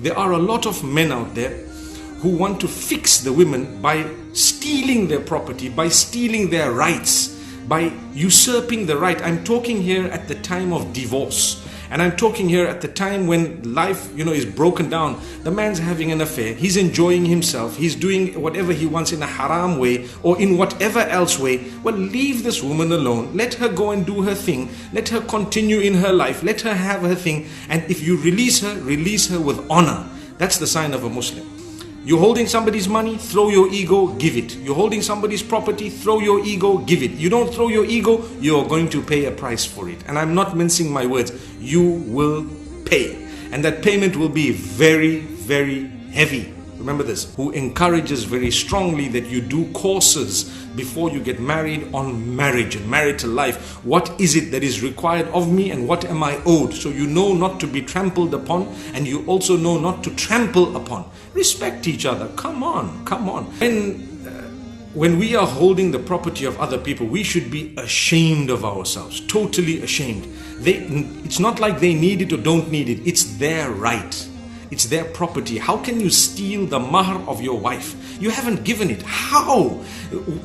There are a lot of men out there who want to fix the women by stealing their property, by stealing their rights, by usurping the right. I'm talking here at the time of divorce. And I'm talking here at the time when life, is broken down. The man's having an affair. He's enjoying himself. He's doing whatever he wants in a haram way or in whatever else way. Well, leave this woman alone. Let her go and do her thing. Let her continue in her life. Let her have her thing. And if you release her with honor. That's the sign of a Muslim. You're holding somebody's money, throw your ego, give it. You're holding somebody's property, throw your ego, give it. You don't throw your ego, you're going to pay a price for it. And I'm not mincing my words. You will pay. And that payment will be very, very heavy. Remember this. Who encourages very strongly that you do courses before you get married on marriage and marital life. What is it that is required of me and what am I owed? So you know not to be trampled upon and you also know not to trample upon. Respect each other. Come on, come on. When we are holding the property of other people, we should be ashamed of ourselves. Totally ashamed. It's not like they need it or don't need it. It's their right. It's their property. How can you steal the mahr of your wife? You haven't given it. How?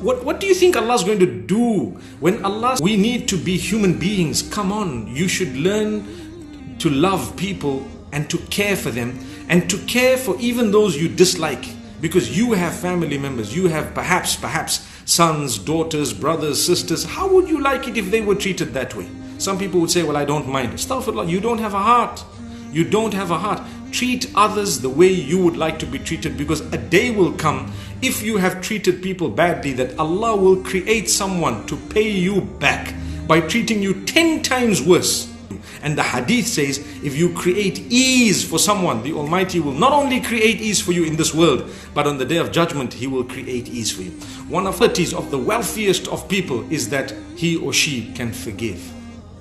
What do you think Allah's going to do? We need to be human beings. Come on. You should learn to love people and to care for them and to care for even those you dislike. Because you have family members. You have perhaps sons, daughters, brothers, sisters. How would you like it if they were treated that way? Some people would say, well, I don't mind. Astaghfirullah, you don't have a heart. You don't have a heart. Treat others the way you would like to be treated, because a day will come, if you have treated people badly, that Allah will create someone to pay you back by treating you 10 times worse. And the hadith says, if you create ease for someone, the Almighty will not only create ease for you in this world, but on the day of judgment, He will create ease for you. One of the qualities of the wealthiest of people is that he or she can forgive.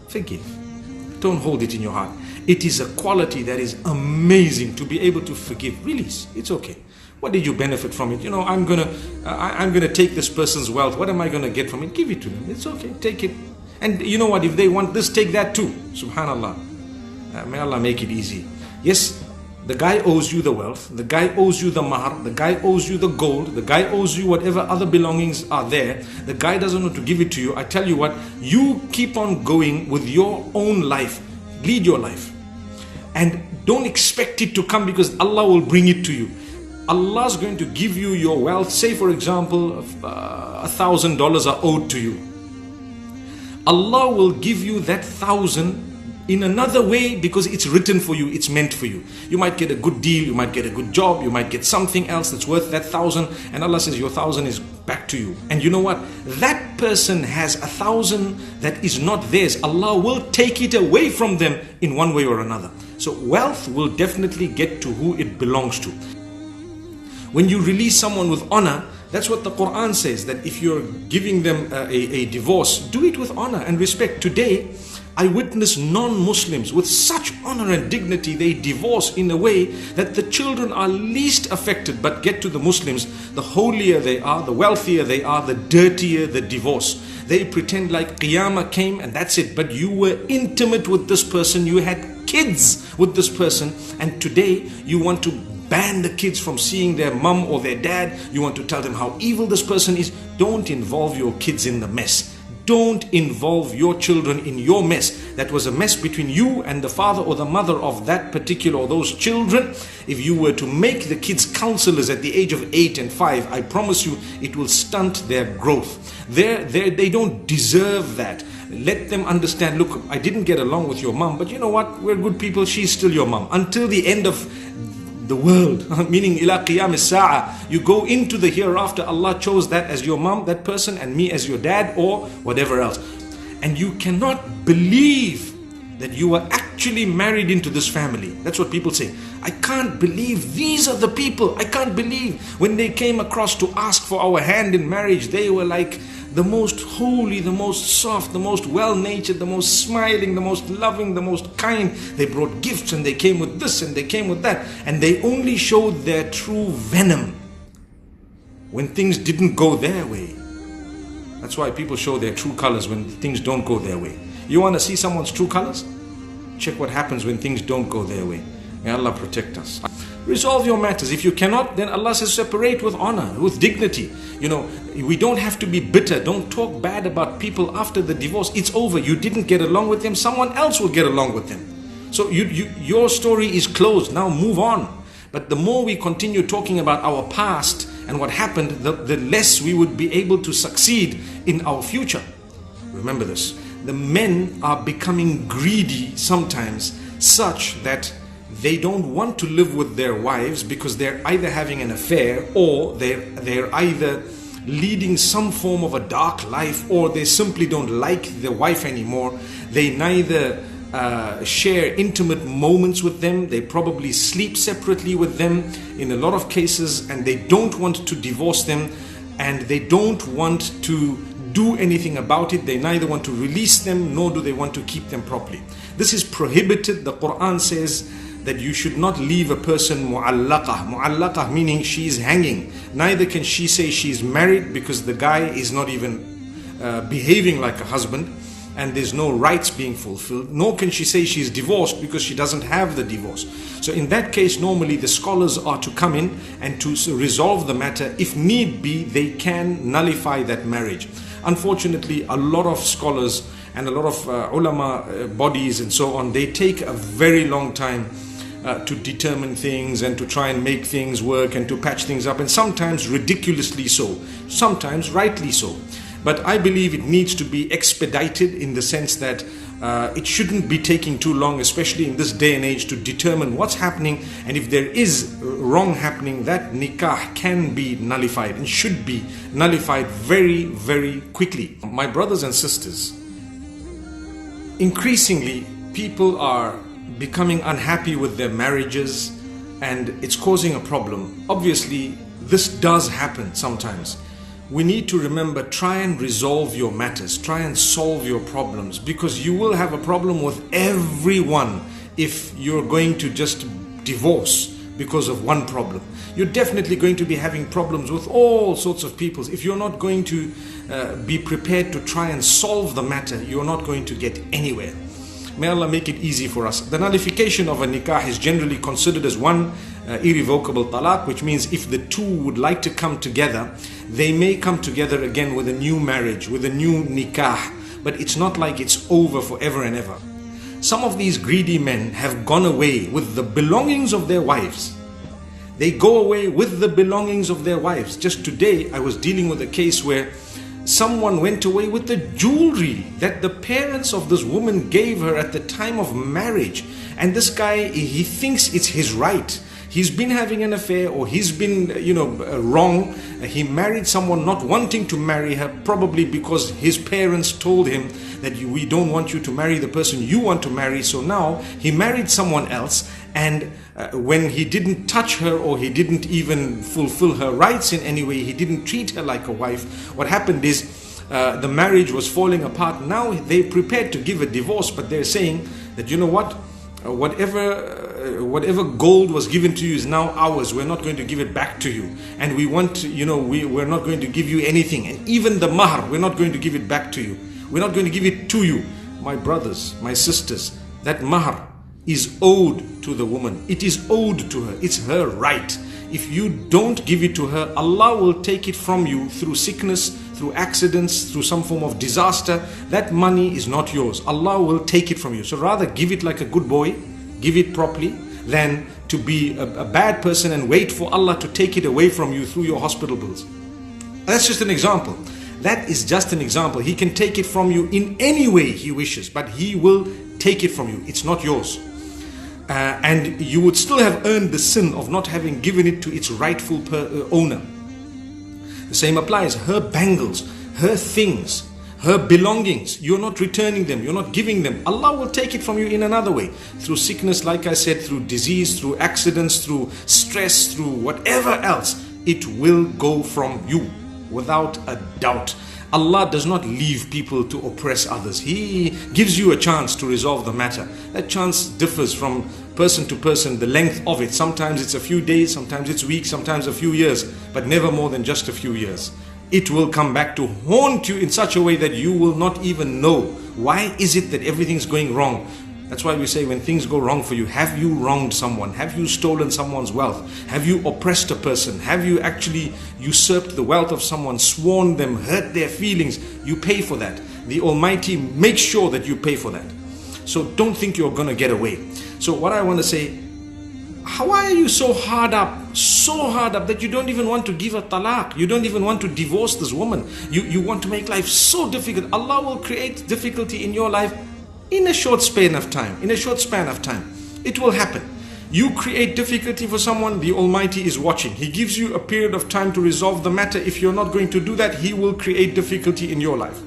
Forgive. Don't hold it in your heart. It is a quality that is amazing to be able to forgive. Release. It's okay. What did you benefit from it? I'm gonna take this person's wealth. What am I gonna get from it? Give it to them. It's okay. Take it. And you know what? If they want this, take that too. Subhanallah. May Allah make it easy. Yes, the guy owes you the wealth. The guy owes you the mahr. The guy owes you the gold. The guy owes you whatever other belongings are there. The guy doesn't want to give it to you. I tell you what, you keep on going with your own life. Lead your life. And don't expect it to come, because Allah will bring it to you. Allah's going to give you your wealth. Say for example, $1,000 are owed to you. Allah will give you that 1,000 in another way, because it's written for you, it's meant for you. You might get a good deal, you might get a good job, you might get something else that's worth that 1,000, and Allah says your 1,000 is back to you. And you know what? That person has 1,000 that is not theirs. Allah will take it away from them in one way or another. So wealth will definitely get to who it belongs to. When you release someone with honor, that's what the Quran says, that if you're giving them a divorce, do it with honor and respect. Today, I witness non-Muslims with such honor and dignity, they divorce in a way that the children are least affected. But get to the Muslims, the holier they are, the wealthier they are, the dirtier the divorce. They pretend like Qiyamah came and that's it. But you were intimate with this person, you had kids with this person, and today you want to ban the kids from seeing their mum or their dad. You want to tell them how evil this person is. Don't involve your kids in the mess. Don't involve your children in your mess. That was a mess between you and the father or the mother of that particular or those children. If you were to make the kids counselors at the age of 8 and 5, I promise you it will stunt their growth. They don't deserve that. Let them understand, look, I didn't get along with your mom, but you know what? We're good people. She's still your mom. Until the end of the world, meaning ila qiyam as-sa'a, you go into the hereafter. Allah chose that as your mom, that person, and me as your dad, or whatever else. And you cannot believe that you are actually married into this family. That's what people say. I can't believe these are the people. I can't believe when they came across to ask for our hand in marriage, they were like the most holy, the most soft, the most well-natured, the most smiling, the most loving, the most kind. They brought gifts and they came with this and they came with that. And they only showed their true venom when things didn't go their way. That's why people show their true colors when things don't go their way. You want to see someone's true colors? Check what happens when things don't go their way. May Allah protect us. Resolve your matters. If you cannot, then Allah says separate with honor, with dignity. We don't have to be bitter. Don't talk bad about people after the divorce. It's over. You didn't get along with them. Someone else will get along with them. So your story is closed. Now move on. But the more we continue talking about our past and what happened, the less we would be able to succeed in our future. Remember this. The men are becoming greedy sometimes, such that they don't want to live with their wives because they're either having an affair, or they're either leading some form of a dark life, or they simply don't like the wife anymore. They neither share intimate moments with them. They probably sleep separately with them in a lot of cases, and they don't want to divorce them, and they don't want to do anything about it. They neither want to release them, nor do they want to keep them properly. This is prohibited. The Quran says that you should not leave a person mu'allaqah. Mu'allaqah meaning she is hanging. Neither can she say she is married, because the guy is not even behaving like a husband, and there's no rights being fulfilled. Nor can she say she's divorced, because she doesn't have the divorce. So in that case, normally the scholars are to come in and to resolve the matter. If need be, they can nullify that marriage. Unfortunately, a lot of scholars and a lot of ulama bodies and so on, they take a very long time to determine things and to try and make things work and to patch things up, and sometimes ridiculously so, sometimes rightly so. But I believe it needs to be expedited, in the sense that it shouldn't be taking too long, especially in this day and age, to determine what's happening. And if there is wrong happening, that nikah can be nullified and should be nullified very, very quickly. My brothers and sisters, increasingly people are becoming unhappy with their marriages, and it's causing a problem. Obviously, this does happen sometimes. We need to remember, try and resolve your matters, try and solve your problems, because you will have a problem with everyone if you're going to just divorce because of one problem. You're definitely going to be having problems with all sorts of people. If you're not going to be prepared to try and solve the matter, you're not going to get anywhere. May Allah make it easy for us. The nullification of a nikah is generally considered as one irrevocable talaq, which means if the two would like to come together, they may come together again with a new marriage, with a new nikah, but it's not like it's over forever and ever. Some of these greedy men have gone away with the belongings of their wives. They go away with the belongings of their wives. Just today, I was dealing with a case where someone went away with the jewelry that the parents of this woman gave her at the time of marriage. And this guy, he thinks it's his right. He's been having an affair, or he's been, wrong. He married someone not wanting to marry her, probably because his parents told him that we don't want you to marry the person you want to marry. So now he married someone else, and when he didn't touch her, or he didn't even fulfill her rights in any way, he didn't treat her like a wife, what happened is the marriage was falling apart. Now they're prepared to give a divorce, but they're saying that, you know what, whatever gold was given to you is now ours. We're not going to give it back to you, and we want, we're not going to give you anything, and even the mahr, we're not going to give it back to you. We're not going to give it to you. My brothers, my sisters, that mahr is owed to the woman. It is owed to her. It's her right. If you don't give it to her, Allah will take it from you through sickness, through accidents, through some form of disaster. That money is not yours. Allah will take it from you. So rather give it like a good boy, give it properly, than to be a bad person and wait for Allah to take it away from you through your hospital bills. That's just an example. That is just an example. He can take it from you in any way he wishes, but he will take it from you. It's not yours. And you would still have earned the sin of not having given it to its rightful owner. The same applies. Her bangles, her things, her belongings, you're not returning them, you're not giving them. Allah will take it from you in another way. Through sickness, like I said, through disease, through accidents, through stress, through whatever else. It will go from you without a doubt. Allah does not leave people to oppress others. He gives you a chance to resolve the matter. That chance differs from person to person, the length of it. Sometimes it's a few days, sometimes it's weeks, sometimes a few years, but never more than just a few years. It will come back to haunt you in such a way that you will not even know. Why is it that everything's going wrong? That's why we say when things go wrong for you, have you wronged someone? Have you stolen someone's wealth? Have you oppressed a person? Have you actually usurped the wealth of someone, sworn them, hurt their feelings? You pay for that. The Almighty makes sure that you pay for that. So don't think you're going to get away. So what I want to say, why are you so hard up that you don't even want to give a talaq? You don't even want to divorce this woman. You want to make life so difficult. Allah will create difficulty in your life in a short span of time. It will happen. You create difficulty for someone, the Almighty is watching. He gives you a period of time to resolve the matter. If you're not going to do that, He will create difficulty in your life.